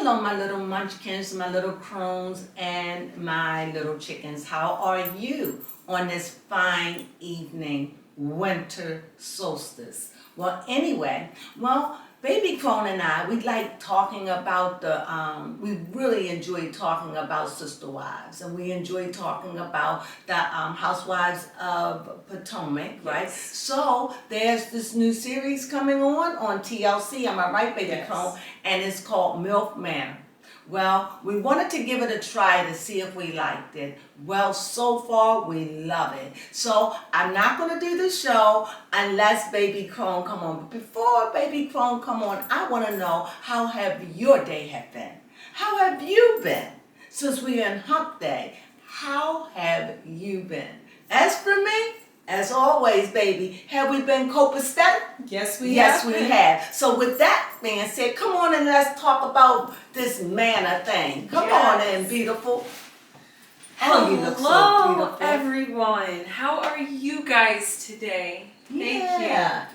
Hello, my little munchkins, my little crones, and my little chickens. How are you on this fine evening, winter solstice? Well, anyway, Baby Crone and I, we like talking about we really enjoy talking about sister wives, and we enjoy talking about the housewives of Potomac, right? Yes. So there's this new series coming on TLC, am I right, Baby Yes. Crone? And it's called MILF Manor. Well, we wanted to give it a try to see if we liked it. Well, so far we love it. So I'm not going to do the show unless Baby Crone come on. But before Baby Crone come on, I want to know, how have your day have been? How have you been? Since we're in hump day, how have you been? As for me, as always, baby, have we been copacetic? Yes, we Yes, have. we have. So with that being said, come on and let's talk about this manna thing. Come on in, beautiful. Oh, you look so Hello, beautiful. everyone. How are you guys today? Yeah.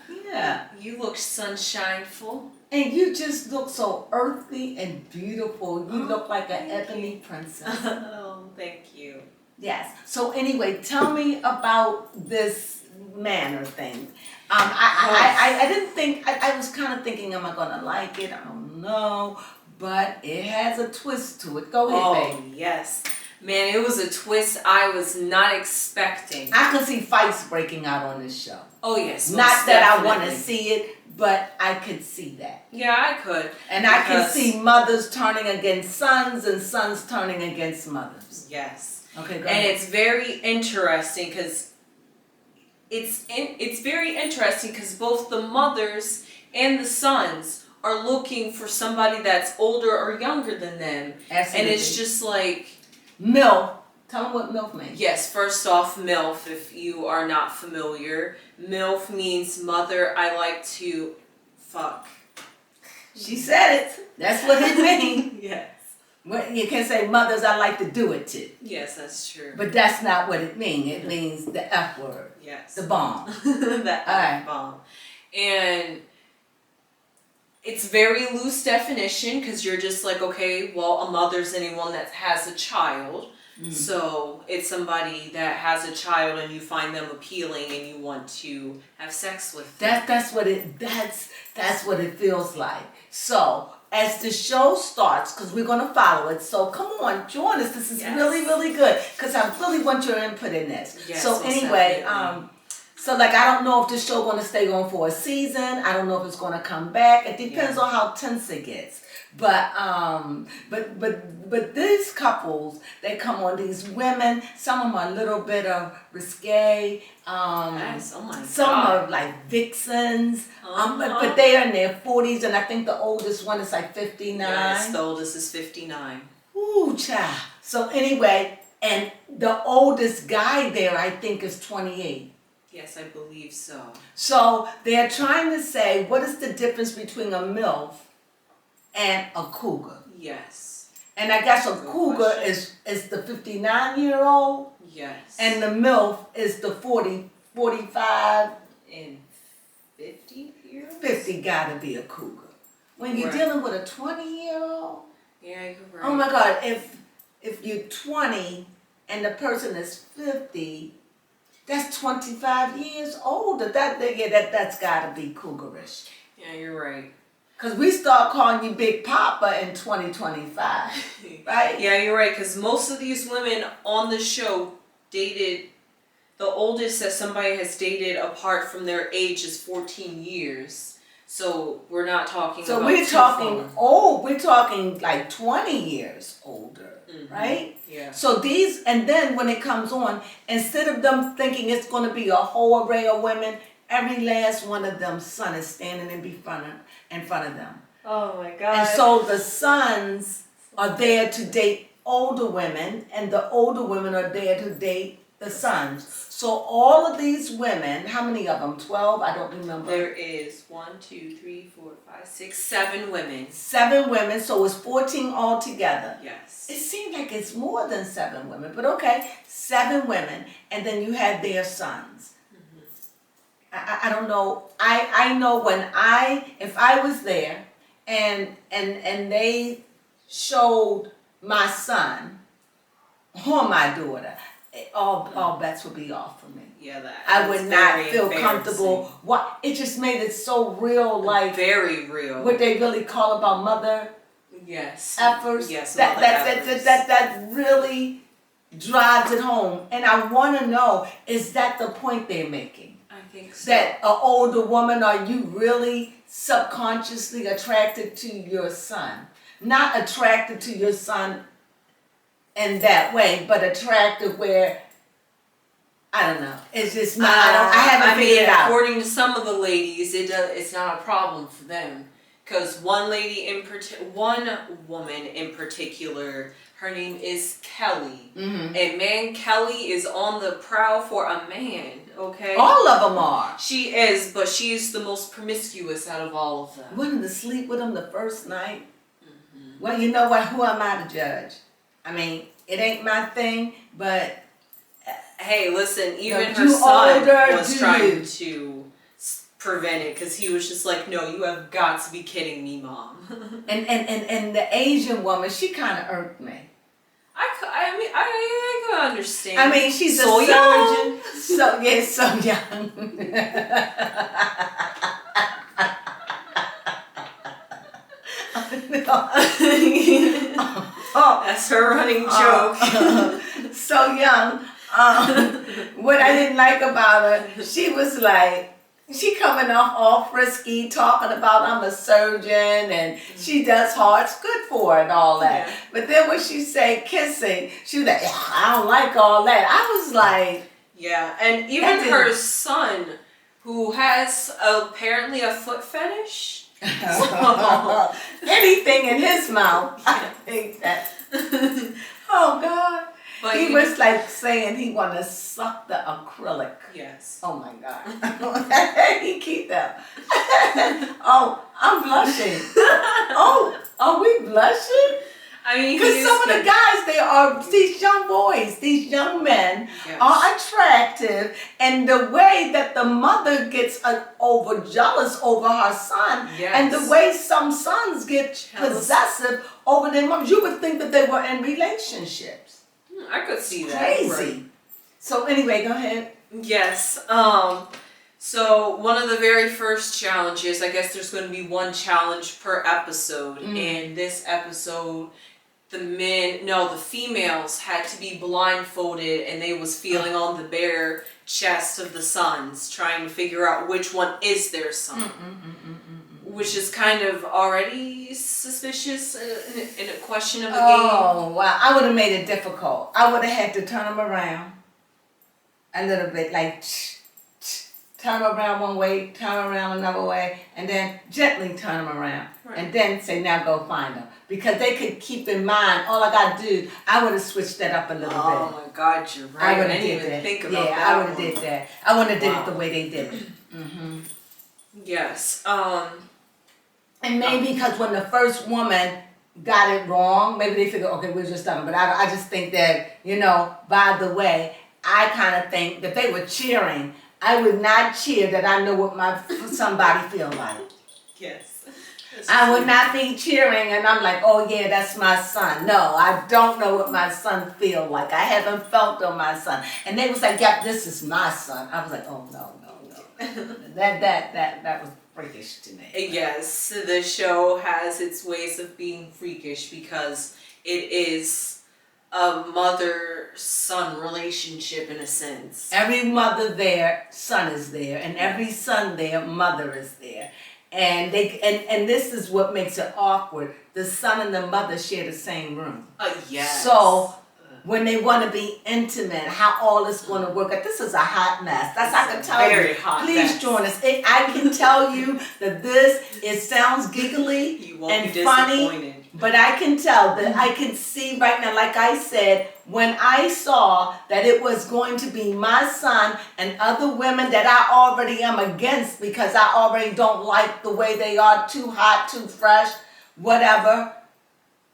You look sunshineful. And you just look so earthy and beautiful. You Oh, look like an thank ebony princess. Oh, thank you. Yes. So anyway, tell me about this manner thing. I didn't think, I was kind of thinking, am I going to like it? I don't know. But it has a twist to it. Go ahead, baby. Yes. Man, it was a twist I was not expecting. I can see fights breaking out on this show. Oh, yes. Not that I want to definitely. see it, but I could see that. Yeah, I could. And I can see mothers turning against sons and sons turning against mothers. Yes. Okay, go And ahead. it's very interesting because it's very interesting because both the mothers and the sons are looking for somebody that's older or younger than them. Absolutely. And it's just like MILF. Tell them what MILF means. yes, first off, MILF, if you are not familiar. MILF means mother I like to fuck. She said it. That's what it means. Yes. Well, you can say mothers I like to do it to. Yes, that's true. But that's not what it means. It means the F word. Yes. The bomb. That Alright. bomb. And it's very loose definition because you're just like, okay, well, a mother's anyone that has a child. So it's somebody that has a child and you find them appealing and you want to have sex with them. That's what it feels like. So as the show starts, because we're gonna follow it, so come on, join us. This is Yes. really, really good because I really want your input in this. Yes, So most anyway, definitely. so like I don't know if this show gonna stay on for a season. I don't know if it's gonna come back. It depends on how tense it gets. But these couples, they come on, these women, some of them are a little bit of risque. Yes, oh my Some God. are like vixens, Uh-huh. but they are in their 40s, and I think the oldest one is like 59. Yes, the oldest is 59. Ooh, child. So anyway, and the oldest guy there, I think, is 28. Yes, I believe so. So they're trying to say, what is the difference between a MILF and a cougar? Yes. And I guess a Good cougar question. is the 59-year-old, Yes. and the MILF is the 40, 45, in 50 years? 50 gotta be a cougar. When you're Right. dealing with a 20-year-old, Yeah, you're right. oh my God, if you're 20 and the person is 50, that's 25 years older. That's gotta be cougarish. Yeah, you're right. Cause we start calling you Big Papa in 2025, right? Yeah, you're right, because most of these women on the show dated, the oldest that somebody has dated apart from their age is 14 years. So we're not talking So about we're too talking far. old. We're talking like 20 years older, right? Yeah. So these, and then when it comes on, instead of them thinking it's going to be a whole array of women, every last one of them son is standing in front of them. Oh my God. And so the sons are there to date older women, and the older women are there to date the sons. So all of these women, how many of them? 12? I don't remember. There is 1, 2, 3, 4, 5, 6, 7 women. 7 women, so it's 14 altogether. Yes. It seems like it's more than 7 women, but okay, 7 women, and then you had their sons. I don't know. I know if I was there, and they showed my son or my daughter, all bets would be off for me. Yeah, I would not feel comfortable. What it just made it so real, like very real. What they really call about mother efforts. Yes, that really drives it home. And I want to know, is that the point they're making? I think so. That an older woman, are you really subconsciously attracted to your son? Not attracted to your son in that way, but attracted where, I don't know. It's just not. I haven't figured it out. According to some of the ladies, it's not a problem for them, because one woman in particular, her name is Kelly, and man, Kelly is on the prowl for a man. Okay. All of them are. She is, but she is the most promiscuous out of all of them. Wanting to sleep with him the first night. Well, you know what? Who am I to judge? I mean, it ain't my thing, but. Hey, listen, even her son was trying to prevent it, because he was just like, no, you have got to be kidding me, Mom. and the Asian woman, she kind of irked me. I can understand. I mean, she's so a surgeon. So young. That's her running joke. So young. What I didn't like about her, she was like, she coming off all frisky, talking about I'm a surgeon and she does hearts, good for her and all that. Yeah. But then when she said kissing, she was like, I don't like all that. I was like, yeah, and even her son, who has apparently a foot fetish. So, anything in his mouth, I think that. Oh God. But he was like saying he want to suck the acrylic. Yes. Oh my God. He keep that. Oh, I'm blushing. Oh, are we blushing? I mean, because some of the guys, these young boys, these young men are attractive, and the way that the mother gets jealous over her son, and the way some sons get possessive over their moms, you would think that they were in relationships. I could see that. Crazy. Right. So anyway, go ahead. Yes. So one of the very first challenges, I guess there's going to be one challenge per episode. And this episode, the females had to be blindfolded, and they was feeling on the bare chest of the sons, trying to figure out which one is their son. Which is kind of already suspicious in a question of the game. Oh, wow. I would have made it difficult. I would have had to turn them around a little bit, like turn them around one way, turn around another way, and then gently turn them around. Right. And then say, now go find them. Because they could keep in mind, all I got to do, I would have switched that up a little bit. Oh my God, you're right. I didn't even think about that. I would have did that. I would have did it the way they did it. Yes. And maybe because when the first woman got it wrong, maybe they figured, okay, we're just done. But I just think that, by the way, I kind of think that they were cheering. I would not cheer that I know what somebody feel like. Yes. I would not be cheering and I'm like, oh yeah, that's my son. No, I don't know what my son feel like. I haven't felt on my son. And they was like, yeah, this is my son. I was like, oh no. That was freakish to me. Yes, the show has its ways of being freakish because it is a mother-son relationship in a sense. Every mother there, son is there, and every son there, mother is there. And this is what makes it awkward. The son and the mother share the same room. Yes. So when they want to be intimate, how all is going to work out. This is a hot mess. That's I can tell you. Very hot Please mess. Join us. I can tell you that it sounds giggly and funny, but I can tell that I can see right now, like I said, when I saw that it was going to be my son and other women that I already am against because I already don't like the way they are, too hot, too fresh, whatever.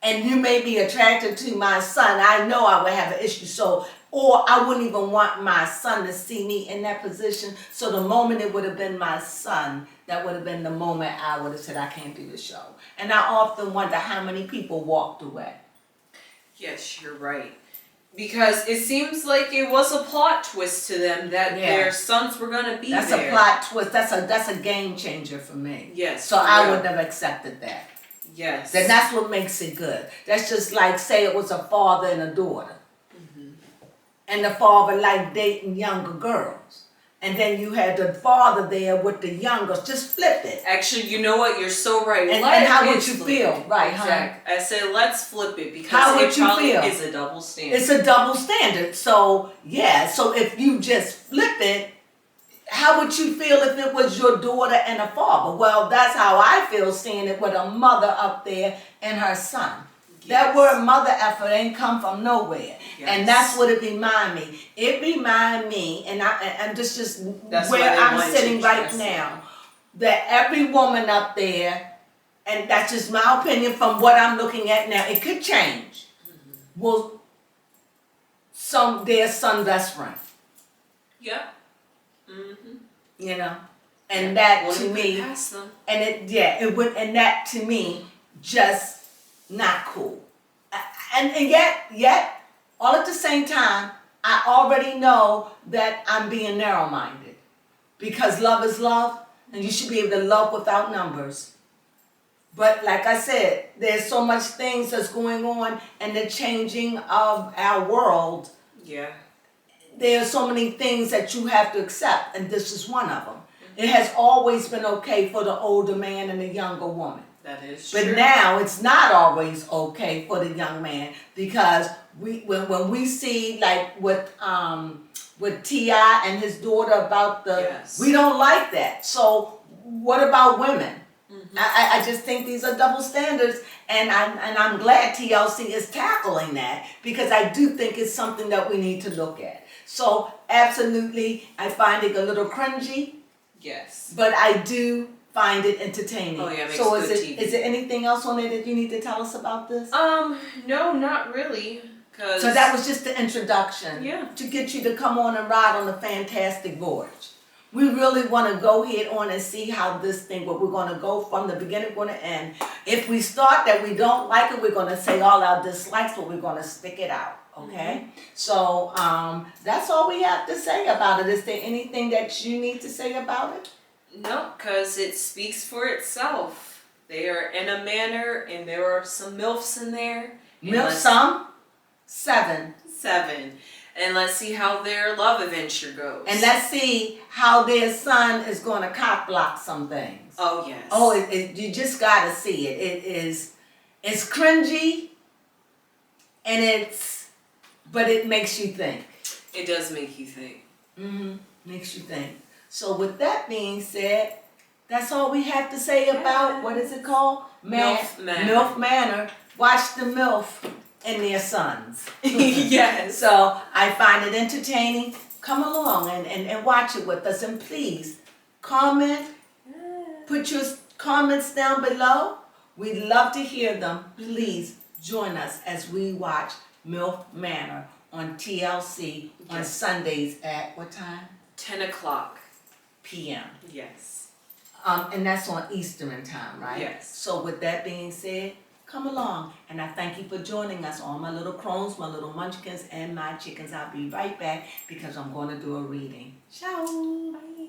And you may be attracted to my son, I know I would have an issue. So Or I wouldn't even want my son to see me in that position. So the moment it would have been my son, that would have been the moment I would have said, I can't do the show. And I often wonder how many people walked away. Yes, you're right. Because it seems like it was a plot twist to them that their sons were going to be That's there. a plot twist. That's a game changer for me. Yes. So I wouldn't have accepted that. Yes. Then that's what makes it good. That's just like, say it was a father and a daughter. And the father liked dating younger girls. And then you had the father there with the younger. Just flip it. Actually, you know what? You're so right. And how would you feel? Right, exactly. I said, let's flip it because how would you feel? Is a double standard. It's a double standard. So, yeah. So if you just flip it, how would you feel if it was your daughter and a father? Well, that's how I feel seeing it with a mother up there and her son. That word mother effort ain't come from nowhere. Yes. And that's what it remind me. It remind me, and that's where I'm sitting right now, that every woman up there, and that's just my opinion from what I'm looking at now, it could change, will their son best friend. Yeah. You know? And that to me, and that to me, just not cool. And yet, all at the same time, I already know that I'm being narrow-minded. Because love is love, and you should be able to love without numbers. But like I said, there's so much things that's going on and the changing of our world. Yeah. There are so many things that you have to accept, and this is one of them. It has always been okay for the older man and the younger woman. That is true. But now it's not always okay for the young man, because when we see like with T.I. and his daughter about we don't like that. So what about women? I just think these are double standards, and I'm glad TLC is tackling that, because I do think it's something that we need to look at. So absolutely, I find it a little cringy. Yes. But I do find it entertaining. Oh yeah, it makes so good TV. Is there anything else on it that you need to tell us about this? No, not really. So that was just the introduction. Yeah. To get you to come on and ride on the fantastic voyage. We really want to go head on and see how this thing, but we're going to go from the beginning, going to end. If we start that we don't like it, we're going to say all our dislikes, but we're going to stick it out. Okay? So that's all we have to say about it. Is there anything that you need to say about it? No, because it speaks for itself. They are in a manor, and there are some MILFs in there. MILF, 7. And let's see how their love adventure goes. And let's see how their son is going to cock block some things. Oh, yes. Oh, you just got to see it. It's cringy, and but it makes you think. It does make you think. Makes you think. So with that being said, that's all we have to say about, what is it called? MILF Manor. MILF Manor. Watch the MILF and their sons. Yes. So I find it entertaining. Come along and watch it with us. And please, comment. Put your comments down below. We'd love to hear them. Please join us as we watch MILF Manor on TLC on Sundays at what time? 10 o'clock. p.m. Yes. And that's on Eastern time, right? Yes. So with that being said, come along. And I thank you for joining us, all my little crones, my little munchkins, and my chickens. I'll be right back because I'm going to do a reading. Ciao. Bye.